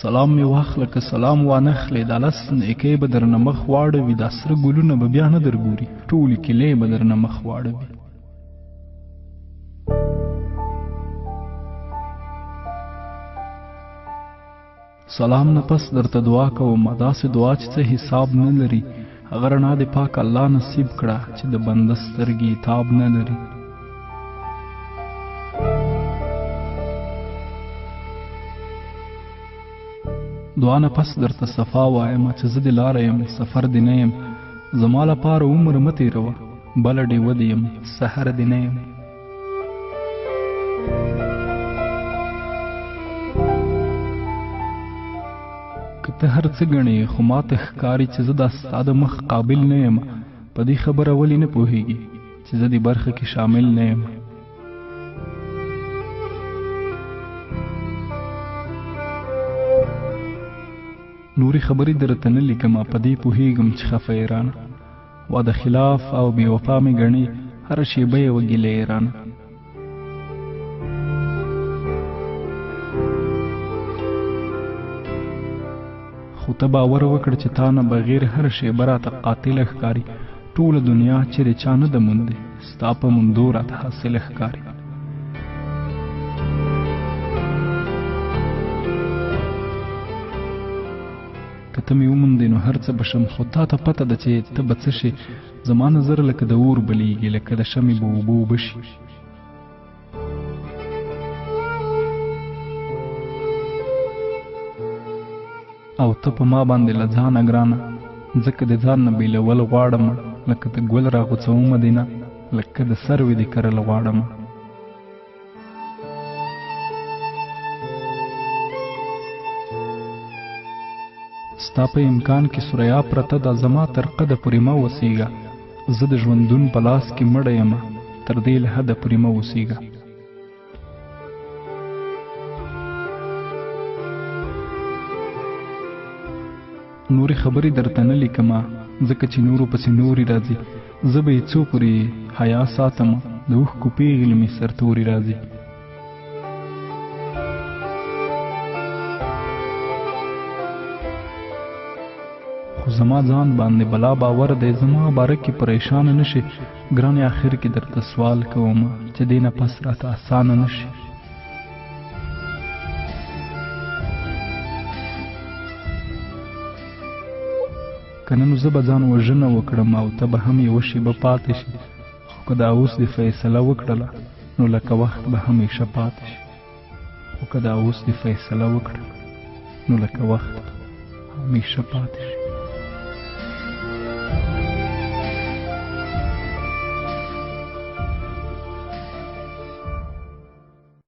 سلام می واخله که سلام وانخلې د لس نیکۍ به درنه مخ واړوي دا سره ګلونه به بیا نه درګوري ټولې کیلې به درنه مخ واړوي سلام نه پس درته دعا کوم داسې دعا چې څه حساب نه لري هغه رڼا دې پاک الله نصیب کړه چې د بنده سترګې تاب نه لري دعا نه پس درته صفا وایم چې زه د لاره یم سفر دې نه یم زما لپاره عمر مه تېروه بله ډېوه دې یم سحر دې نه یم که ته هر څه ګڼې خو ماته ښکاري چې زه دا ستا د مخ قابل نه یم په دې خبره ولې نه پوهېږي چې زه دې برخه کې شامل نه یم نورې خبرې درته نه لیکم په دې پوهېږم چې خفه یې رانه واده خلاف او بې وفا مې ګڼې هره شېبه یې وګیله یې رانه خو ته باور وکړه چې تا نه بغیر هر شېبه راته قاتله ښکاري ټوله دنیا چیرې چا نه ده موندې ستا په موندو راته حاصله ښکاري که ته مې وموندې نو هر څه به شم خو تا ته پته ده چې ته به څه شې زما نظر لکه د اور بلیږي لکه د شمې به اوبه اوبه شي او ته په ما باندې له ځانه ګرانه ځکه د ځان نه بېلول غواړم لکه د ګل راغوڅومه دې نه لکه د سروې دې کرل غواړم ستا په امکان کې سوریا پرته ده زما تر قده پورې مه وسیږه زه د ژوندون په لاس کې مړه یمه تر دې له حده پورې مه وسیږه نورې خبرې درته نه لیکمه ځکه چې نورو پسې نورې راځي زه به یې څو پورې حیا ساتم د اوښکو پیغلې مې سرتورې راځي خو زما ځان باندې بلا باور دی زما باره کې پریشانه نشي ګرانې آخر کې درته سوال کوم چې دې نه پس راته اسانه نشي که نه نو زه به ځان وژنه وکړم او ته به هم یوه شېبه پاتې شي خو که دا اوس دې فیصله وکړله نو لکه وخت به همیشه پاتې شي خو که دا اوس دې فیصله وکړه نو لکه وخت همیشه پاتې شي